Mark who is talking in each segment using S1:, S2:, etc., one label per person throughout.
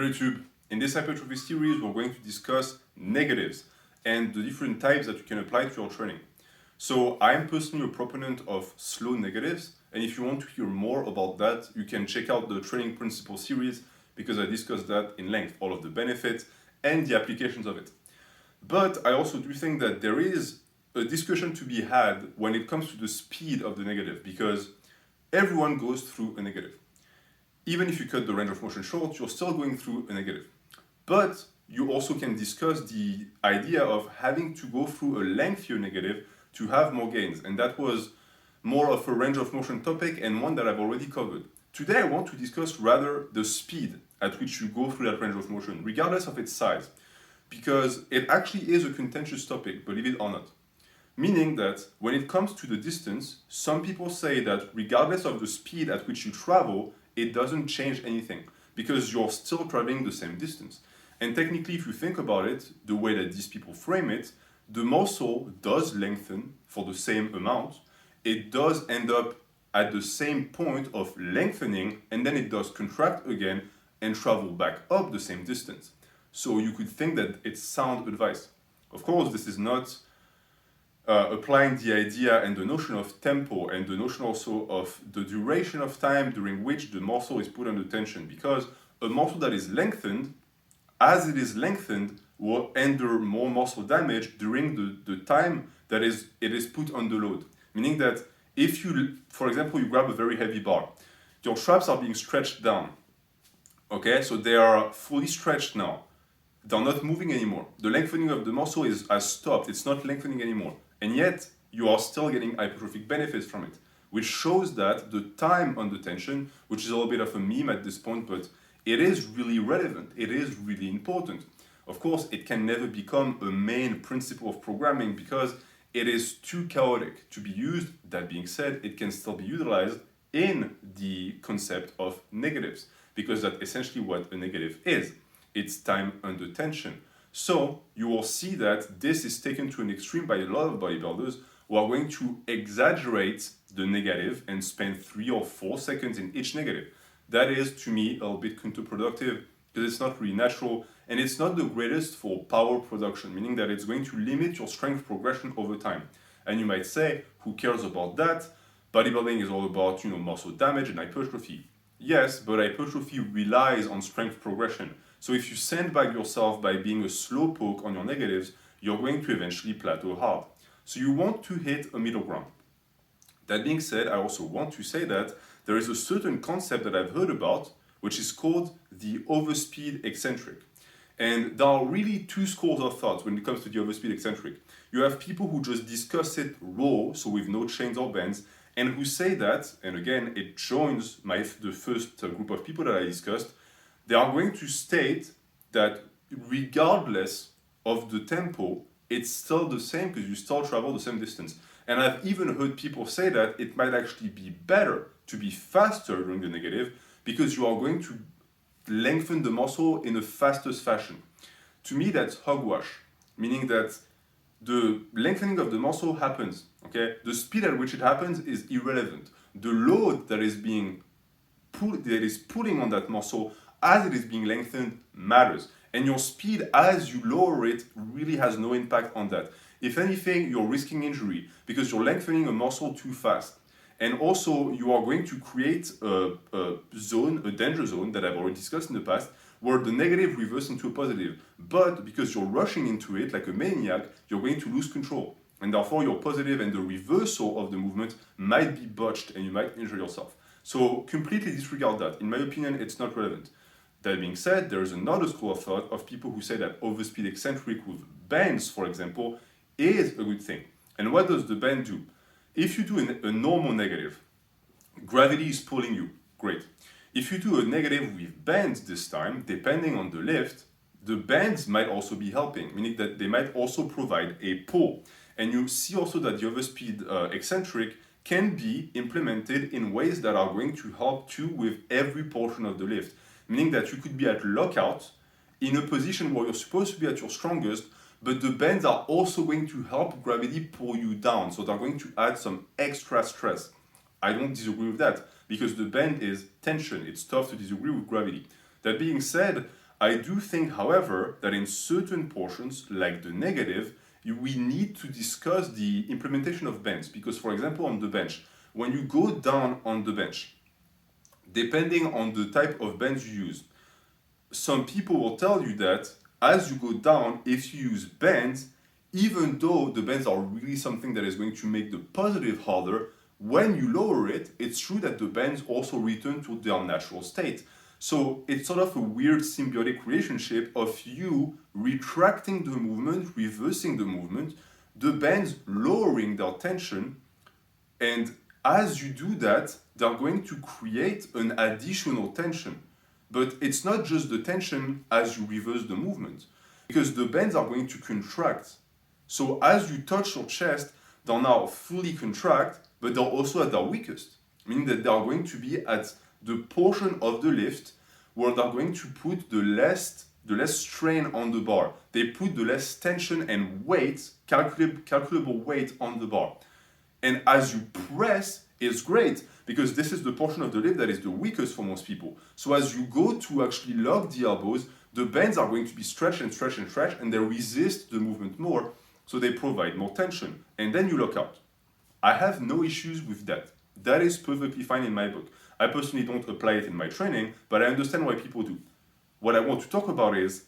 S1: Hello YouTube. In this hypertrophy series, we're going to discuss negatives and the different types that you can apply to your training. So I'm personally a proponent of slow negatives, and if you want to hear more about that, you can check out the training principle series because I discussed that in length, all of the benefits and the applications of it. But I also do think that there is a discussion to be had when it comes to the speed of the negative, because everyone goes through a negative. Even if you cut the range of motion short, you're still going through a negative. But you also can discuss the idea of having to go through a lengthier negative to have more gains. And that was more of a range of motion topic and one that I've already covered. Today I want to discuss rather the speed at which you go through that range of motion, regardless of its size. Because it actually is a contentious topic, believe it or not. Meaning that when it comes to the distance, some people say that regardless of the speed at which you travel, it doesn't change anything because you're still traveling the same distance. And technically, if you think about it, the way that these people frame it, the muscle does lengthen for the same amount. It does end up at the same point of lengthening, and then it does contract again and travel back up the same distance. So you could think that it's sound advice. Of course, this is not applying the idea and the notion of tempo and the notion also of the duration of time during which the muscle is put under tension, because a muscle that is lengthened, as it is lengthened, will endure more muscle damage during the time that it is put under load. Meaning that if you, for example, you grab a very heavy bar, your traps are being stretched down. Okay, so they are fully stretched now. They're not moving anymore. The lengthening of the muscle has stopped. It's not lengthening anymore. And yet, you are still getting hypertrophic benefits from it, which shows that the time under tension, which is a little bit of a meme at this point, but it is really relevant. It is really important. Of course, it can never become a main principle of programming because it is too chaotic to be used. That being said, it can still be utilized in the concept of negatives, because that's essentially what a negative is. It's time under tension. So you will see that this is taken to an extreme by a lot of bodybuilders who are going to exaggerate the negative and spend 3 or 4 seconds in each negative. That is, to me, a little bit counterproductive because it's not really natural and it's not the greatest for power production, meaning that it's going to limit your strength progression over time. And you might say, who cares about that? Bodybuilding is all about, muscle damage and hypertrophy. Yes, but hypertrophy relies on strength progression. So if you sandbag yourself by being a slowpoke on your negatives, you're going to eventually plateau hard. So you want to hit a middle ground. That being said, I also want to say that there is a certain concept that I've heard about, which is called the overspeed eccentric. And there are really two schools of thought when it comes to the overspeed eccentric. You have people who just discuss it raw, so with no chains or bends, and who say that, and again, it joins the first group of people that I discussed, they are going to state that regardless of the tempo, it's still the same because you still travel the same distance. And I've even heard people say that it might actually be better to be faster during the negative because you are going to lengthen the muscle in a fastest fashion. To me, that's hogwash, meaning that the lengthening of the muscle happens, okay? The speed at which it happens is irrelevant. The load that is pulling on that muscle as it is being lengthened matters. And your speed as you lower it really has no impact on that. If anything, you're risking injury because you're lengthening a muscle too fast. And also, you are going to create a danger zone that I've already discussed in the past, where the negative reverses into a positive. But because you're rushing into it like a maniac, you're going to lose control. And therefore, your positive and the reversal of the movement might be botched and you might injure yourself. So completely disregard that. In my opinion, it's not relevant. That being said, there is another school of thought of people who say that overspeed eccentric with bends, for example, is a good thing. And what does the bend do? If you do a normal negative, gravity is pulling you, great. If you do a negative with bends this time, depending on the lift, the bends might also be helping, meaning that they might also provide a pull. And you see also that the overspeed eccentric can be implemented in ways that are going to help too with every portion of the lift. Meaning that you could be at lockout in a position where you're supposed to be at your strongest, but the bends are also going to help gravity pull you down. So they're going to add some extra stress. I don't disagree with that because the bend is tension. It's tough to disagree with gravity. That being said, I do think, however, that in certain portions, like the negative, we need to discuss the implementation of bends. Because, for example, on the bench, when you go down on the bench, depending on the type of bends you use, some people will tell you that as you go down, if you use bends, even though the bends are really something that is going to make the positive harder, when you lower it, it's true that the bends also return to their natural state. So it's sort of a weird symbiotic relationship of you retracting the movement, reversing the movement, the bends lowering their tension, and as you do that, they're going to create an additional tension. But it's not just the tension as you reverse the movement, because the bends are going to contract. So as you touch your chest, they'll now fully contract, but they're also at their weakest, meaning that they are going to be at the portion of the lift where they're going to put the less strain on the bar. They put the less tension and weight, calculable weight on the bar. And as you press, it's great because this is the portion of the lift that is the weakest for most people. So as you go to actually lock the elbows, the bends are going to be stretched and stretched and stretched, and they resist the movement more, so they provide more tension. And then you lock out. I have no issues with that. That is perfectly fine in my book. I personally don't apply it in my training, but I understand why people do. What I want to talk about is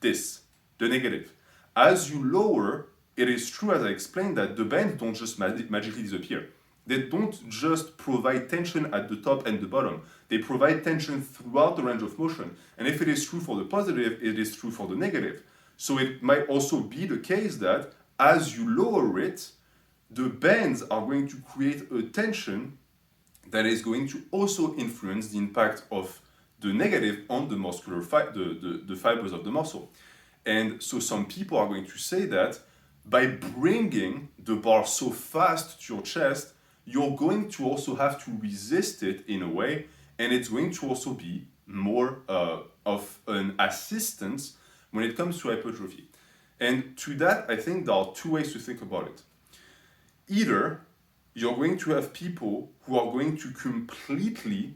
S1: this, the negative. As you lower, it is true, as I explained, that the bends don't just magically disappear. They don't just provide tension at the top and the bottom. They provide tension throughout the range of motion. And if it is true for the positive, it is true for the negative. So it might also be the case that as you lower it, the bends are going to create a tension that is going to also influence the impact of the negative on the muscular the fibers of the muscle. And so some people are going to say that by bringing the bar so fast to your chest, you're going to also have to resist it in a way, and it's going to also be more of an assistance when it comes to hypertrophy. And to that, I think there are two ways to think about it. Either you're going to have people who are going to completely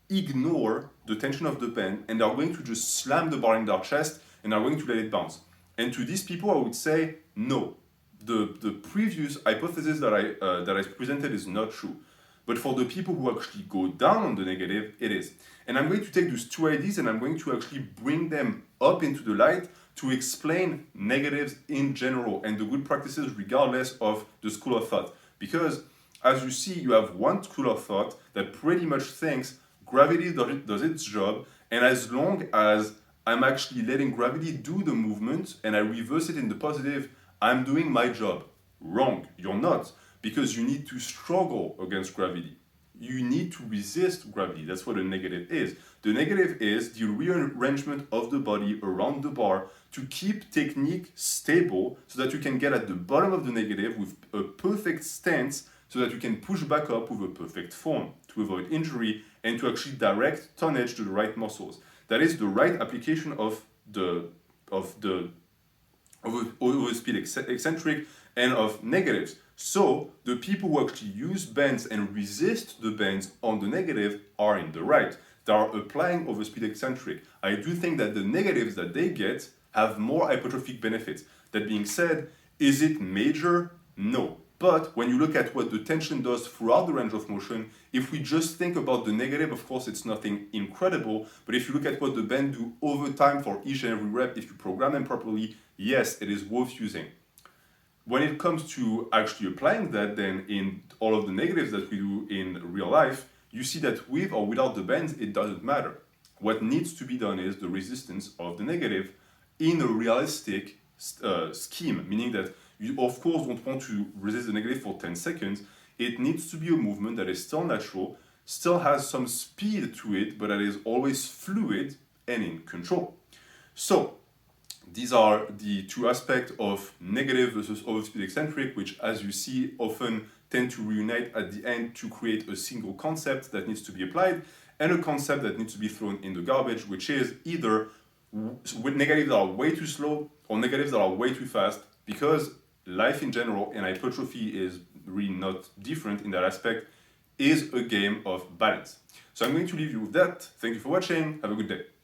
S1: ignore the tension of the bend and are going to just slam the bar in their chest and are going to let it bounce. And to these people, I would say, no. The previous hypothesis that I presented is not true. But for the people who actually go down on the negative, it is. And I'm going to take those two ideas and I'm going to actually bring them up into the light to explain negatives in general and the good practices regardless of the school of thought. Because as you see, you have one school of thought that pretty much thinks gravity does its job, and as long as I'm actually letting gravity do the movement and I reverse it in the positive, I'm doing my job. Wrong, you're not, because you need to struggle against gravity. You need to resist gravity. That's what a negative is. The negative is the rearrangement of the body around the bar to keep technique stable so that you can get at the bottom of the negative with a perfect stance so that you can push back up with a perfect form to avoid injury and to actually direct tonnage to the right muscles. That is the right application of the overspeed eccentric and of negatives. So the people who actually use bends and resist the bends on the negative are in the right. They are applying overspeed eccentric. I do think that the negatives that they get have more hypertrophic benefits. That being said, is it major? No. But when you look at what the tension does throughout the range of motion, if we just think about the negative, of course, it's nothing incredible. But if you look at what the bend do over time for each and every rep, if you program them properly, yes, it is worth using. When it comes to actually applying that, then in all of the negatives that we do in real life, you see that with or without the bends, it doesn't matter. What needs to be done is the resistance of the negative in a realistic scheme, meaning that you, of course, don't want to resist the negative for 10 seconds. It needs to be a movement that is still natural, still has some speed to it, but that is always fluid and in control. So, these are the two aspects of negative versus overspeed eccentric, which, as you see, often tend to reunite at the end to create a single concept that needs to be applied and a concept that needs to be thrown in the garbage, which is either negatives that are way too slow or negatives that are way too fast, because life in general, and hypertrophy is really not different in that aspect, is a game of balance. So I'm going to leave you with that. Thank you for watching. Have a good day.